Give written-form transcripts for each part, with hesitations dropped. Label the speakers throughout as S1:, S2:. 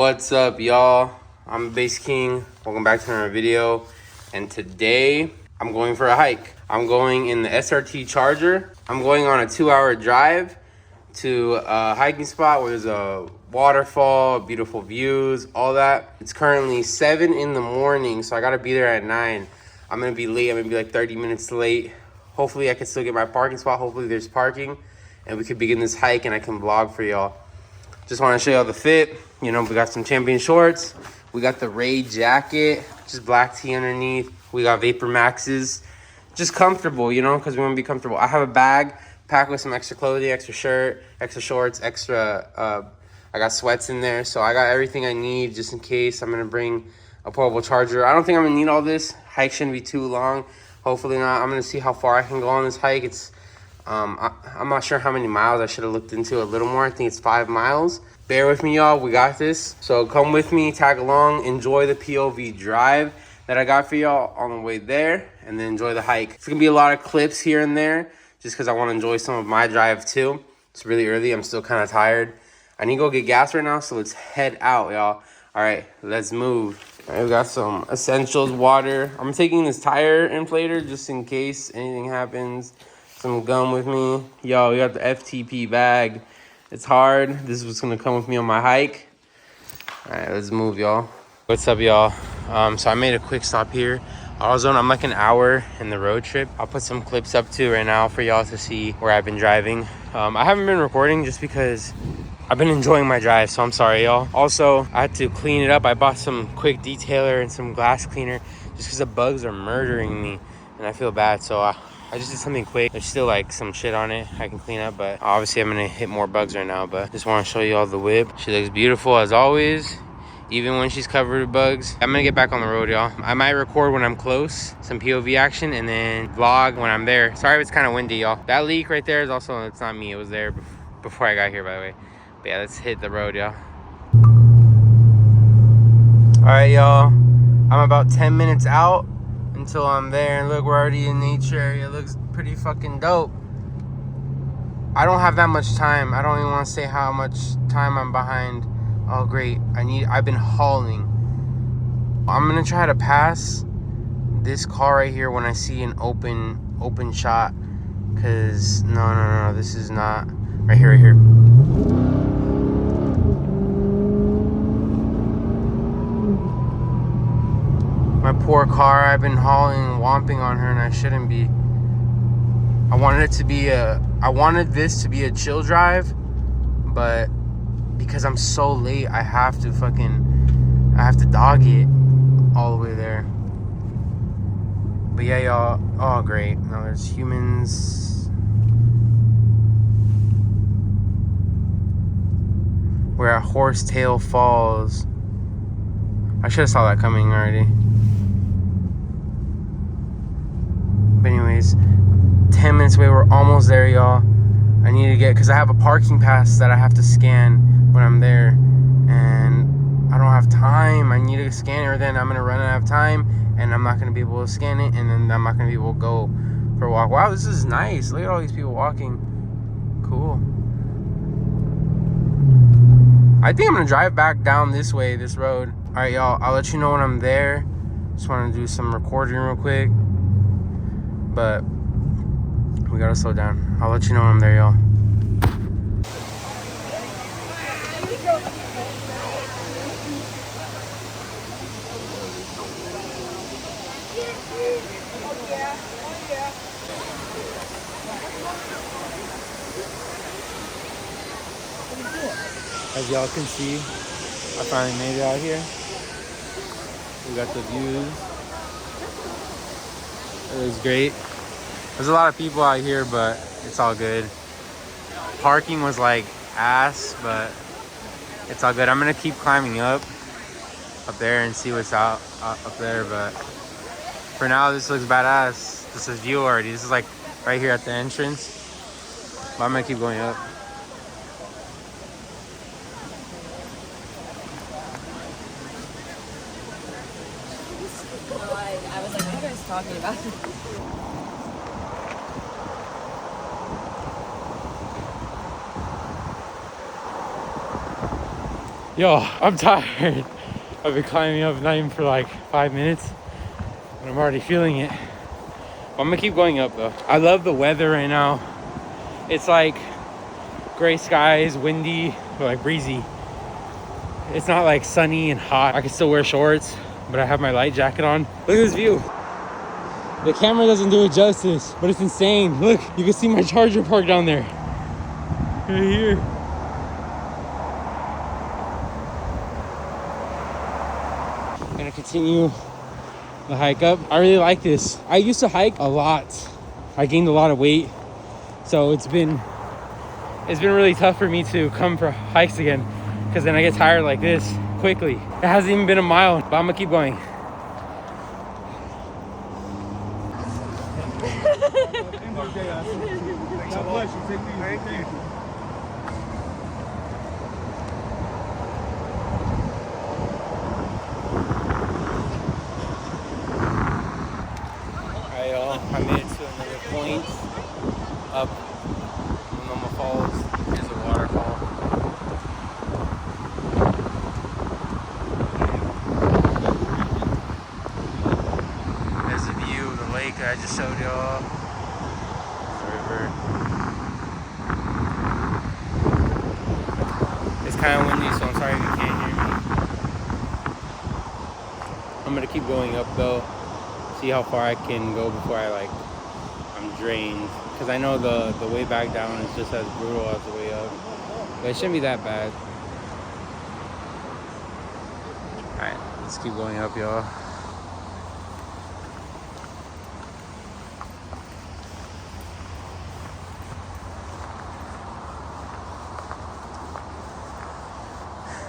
S1: What's up, y'all? I'm BasedKing. Welcome back to another video. And today I'm going for a hike. I'm going in the SRT Charger. I'm going on a 2-hour drive to a hiking spot where there's a waterfall, beautiful views, all that. It's currently 7 in the morning, so I gotta be there at 9. I'm gonna be late. I'm gonna be like 30 minutes late. Hopefully I can still get my parking spot. Hopefully there's parking and we can begin this hike and I can vlog for y'all. Just want to show y'all the fit. You know, we got some champion shorts. We got the Raid jacket, just black tee underneath. We got Vapor Maxes. Just comfortable, you know, because we want to be comfortable. I have a bag packed with some extra clothing, extra shirt, extra shorts, extra, I got sweats in there. So I got everything I need just in case. I'm going to bring a portable charger. I don't think I'm going to need all this. Hike shouldn't be too long. Hopefully not. I'm going to see how far I can go on this hike. It's I'm not sure how many miles. I should have looked into it a little more. I think it's 5 miles. Bear with me, y'all. We got this. So come with me, tag along, enjoy the POV drive that I got for y'all on the way there, and then enjoy the hike. It's gonna be a lot of clips here and there just because I want to enjoy some of my drive too. It's really early. I'm still kind of tired. I need to go get gas right now, so let's head out, y'all. All right, let's move. All right, we got some essentials, water. I'm taking this tire inflator just in case anything happens. Some gum with me. Yo, we got the FTP bag. It's hard. This is what's gonna come with me on my hike. All right, let's move, y'all. What's up, y'all? So I made a quick stop here. AutoZone, I'm like an hour in the road trip. I'll put some clips up too right now for y'all to see where I've been driving. I haven't been recording just because I've been enjoying my drive, so I'm sorry, y'all. Also, I had to clean it up. I bought some quick detailer and some glass cleaner just because the bugs are murdering me and I feel bad, so I just did something quick. There's still like some shit on it I can clean up, but obviously I'm gonna hit more bugs right now. But just want to show you all the whip. She looks beautiful as always, even when she's covered with bugs. I'm gonna get back on the road, y'all. I might record when I'm close, some POV action, and then vlog when I'm there. Sorry if it's kind of windy, y'all. That leak right there is also, it's not me. It was there before I got here, by the way. But yeah, let's hit the road, y'all. All right, y'all. I'm about 10 minutes out until I'm there, and look, we're already in nature area. It looks pretty fucking dope. I don't have that much time. I don't even want to say how much time I'm behind. Oh great, I've been hauling. I'm gonna try to pass this car right here when I see an open shot, because no, this is not right here. My poor car, I've been hauling and whomping on her, and I shouldn't be. I wanted this to be a chill drive, but because I'm so late, I have to dog it all the way there. But yeah, y'all, oh great, now there's humans. We're at Horsetail Falls. I should have saw that coming already. But anyways, 10 minutes away, we're almost there, y'all. I need to get, because I have a parking pass that I have to scan when I'm there, and I don't have time. I need to scan it, or then I'm gonna run out of time and I'm not gonna be able to scan it, and then I'm not gonna be able to go for a walk. Wow, this is nice. Look at all these people walking. Cool. I think I'm gonna drive back down this way, this road. All right, y'all, I'll let you know when I'm there. Just want to do some recording real quick, but we gotta slow down. I'll let you know when I'm there, y'all. As y'all can see, I finally made it out here. We got the views. It was great. There's a lot of people out here, but it's all good. Parking was like ass, but it's all good. I'm gonna keep climbing up there and see what's up there, but for now this looks badass. This is view already. This is like right here at the entrance, but I'm gonna keep going up.
S2: I was like, what are you guys talking about?
S3: Yo, I'm tired. I've been climbing up not even for like 5 minutes, and I'm already feeling it. I'm gonna keep going up though. I love the weather right now. It's like gray skies, windy, but like breezy. It's not like sunny and hot. I can still wear shorts, but I have my light jacket on. Look at this view. The camera doesn't do it justice, but it's insane. Look, you can see my charger parked down there. Right here. I'm gonna continue the hike up. I really like this. I used to hike a lot. I gained a lot of weight, so it's been really tough for me to come for hikes again, because then I get tired like this quickly. It hasn't even been a mile, but I'm gonna keep going. Alright, y'all, I made it to another point up Sonoma Falls. There's a waterfall. There's a view of the lake that I just showed y'all. The river. It's kind of windy, so I'm sorry if you can't hear me. I'm gonna keep going up though. See how far I can go before I'm drained. Because I know the way back down is just as brutal as the way up. But it shouldn't be that bad. Alright, let's keep going up, y'all.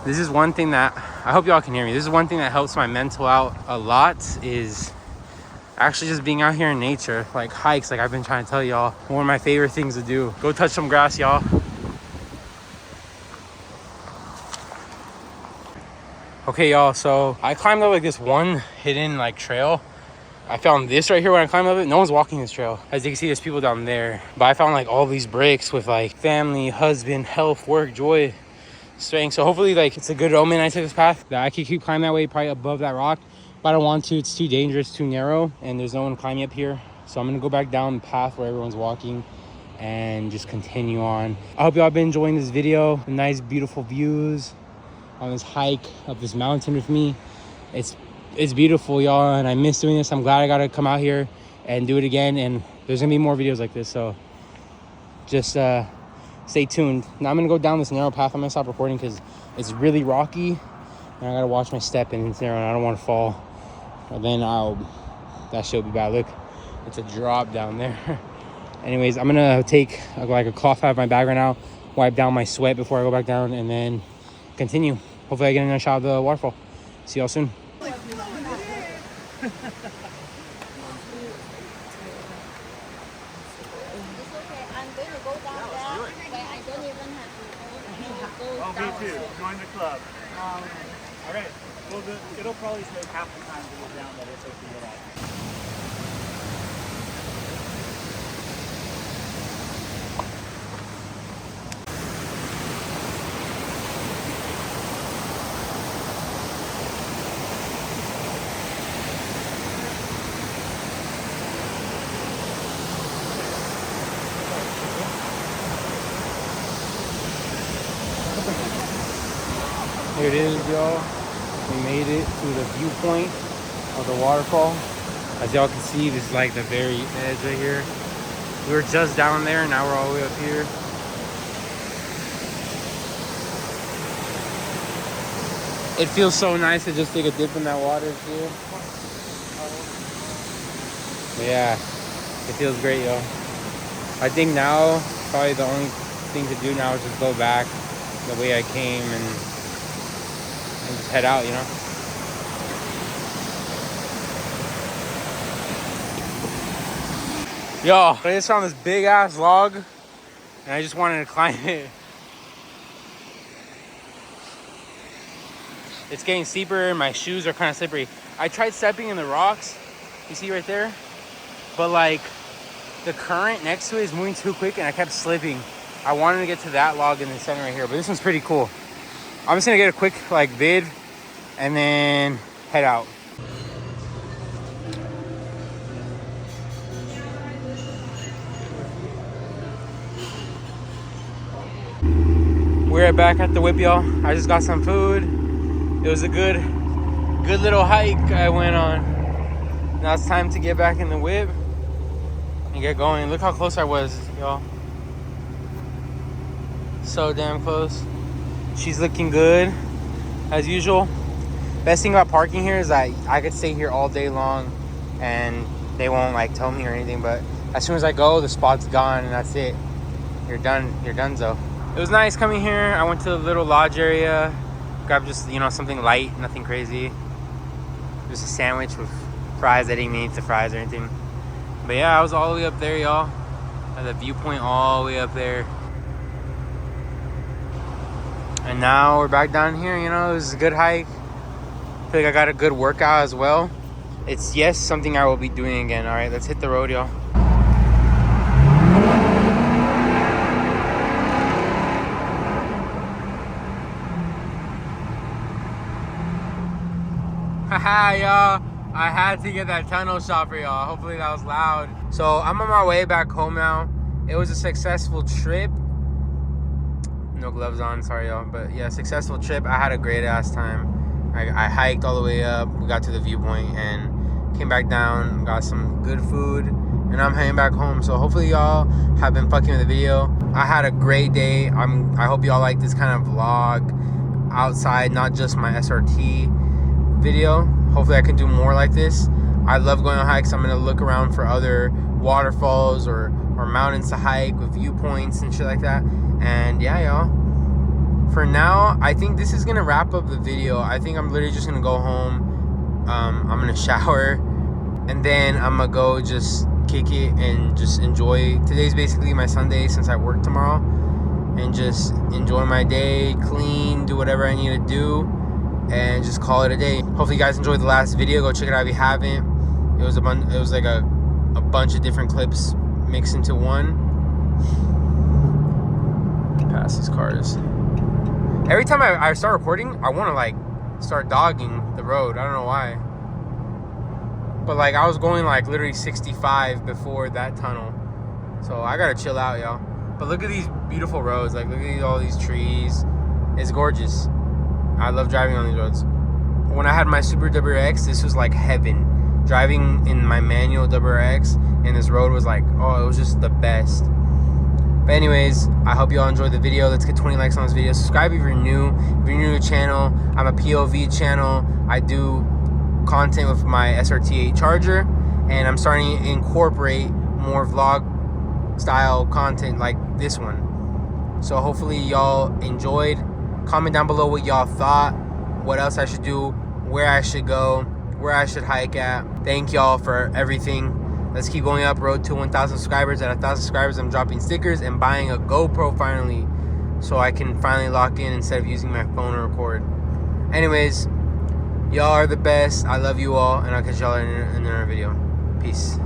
S3: This is one thing that, I hope y'all can hear me. This is one thing that helps my mental out a lot, is actually just being out here in nature. Like hikes, like I've been trying to tell y'all, one of my favorite things to do. Go touch some grass, y'all. Okay, y'all, so I climbed up like this one hidden like trail. I found this right here when I climbed up it. No one's walking this trail. As you can see, there's people down there. But I found like all these bricks with like family, husband, health, work, joy, strength. So hopefully like it's a good omen I took this path, that I could keep climbing that way, probably above that rock. But I don't want to. It's too dangerous, too narrow, and there's no one climbing up here. So I'm gonna go back down the path where everyone's walking and just continue on. I hope y'all have been enjoying this video. Nice, beautiful views on this hike up this mountain with me. It's beautiful, y'all, and I miss doing this. I'm glad I got to come out here and do it again, and there's gonna be more videos like this, so just stay tuned. Now I'm gonna go down this narrow path. I'm gonna stop recording because it's really rocky, and I gotta watch my step, and it's narrow, and I don't want to fall. Or then that shit will be bad. Look, it's a drop down there. Anyways, I'm gonna take like a cloth out of my bag right now, wipe down my sweat before I go back down, and then continue. Hopefully I get a shot of the waterfall. See y'all soon.
S4: Oh, me too. Join the club. All right. Well, it'll probably take half the time to get down, but it's okay with that.
S3: Here it is, y'all. We made it to the viewpoint of the waterfall. As y'all can see, this is like the very edge right here. We were just down there, now we're all the way up here. It feels so nice to just take a dip in that water too. But yeah, it feels great, yo. I think now, probably the only thing to do now is just go back the way I came and just head out, you know? Yo, I just found this big ass log and I just wanted to climb it. It's getting steeper, my shoes are kind of slippery. I tried stepping in the rocks, you see right there? But like, the current next to it is moving too quick and I kept slipping. I wanted to get to that log in the center right here, but this one's pretty cool. I'm just gonna get a quick like vid and then head out. We're back at the whip, y'all. I just got some food. It was a good little hike I went on. Now it's time to get back in the whip and get going. Look how close I was, y'all. So damn close. She's looking good as usual. Best thing about parking here is that I could stay here all day long and they won't like tell me or anything, but as soon as I go, the spot's gone and that's it. You're done, you're donezo. It was nice coming here. I went to the little lodge area, grabbed just, you know, something light, nothing crazy. Just a sandwich with fries. I didn't even eat the fries or anything. But yeah, I was all the way up there, y'all. At the viewpoint all the way up there. And now we're back down here, you know, it was a good hike. I feel like I got a good workout as well. It's, yes, something I will be doing again. All right, let's hit the road, y'all. Haha, y'all. I had to get that tunnel shot for y'all. Hopefully that was loud. So I'm on my way back home now. It was a successful trip. No gloves on, sorry y'all. But yeah, successful trip. I had a great ass time. I hiked all the way up. We got to the viewpoint and came back down. Got some good food. And I'm heading back home. So hopefully y'all have been fucking with the video. I had a great day. I hope y'all like this kind of vlog outside, not just my SRT video. Hopefully I can do more like this. I love going on hikes. I'm gonna look around for other waterfalls or mountains to hike with viewpoints and shit like that. And yeah, y'all, for now I think this is gonna wrap up the video. I think I'm literally just gonna go home. I'm gonna shower and then I'm gonna go just kick it and just enjoy. Today's basically my Sunday since I work tomorrow, and just enjoy my day, clean, do whatever I need to do, and just call it a day. Hopefully you guys enjoyed the last video. Go check it out if you haven't. It was like a bunch of different clips mixed into one. Past these cars. Every time I start recording, I want to like start dogging the road. I don't know why. But like I was going like literally 65 before that tunnel. So I gotta chill out, y'all. But look at these beautiful roads. Like look at all these trees. It's gorgeous. I love driving on these roads. When I had my Super WRX, this was like heaven. Driving in my manual WRX and this road was like, oh, it was just the best. But anyways, I hope y'all enjoyed the video. Let's get 20 likes on this video. Subscribe if you're new. If you're new to the channel, I'm a POV channel. I do content with my SRT8 Charger, and I'm starting to incorporate more vlog style content like this one. So hopefully y'all enjoyed. Comment down below what y'all thought, what else I should do, where I should go, where I should hike at. Thank y'all for everything. Let's keep going up, road to 1,000 subscribers. At 1,000 subscribers, I'm dropping stickers and buying a GoPro finally, so I can finally lock in instead of using my phone to record. Anyways, y'all are the best. I love you all, and I'll catch y'all in another video. Peace.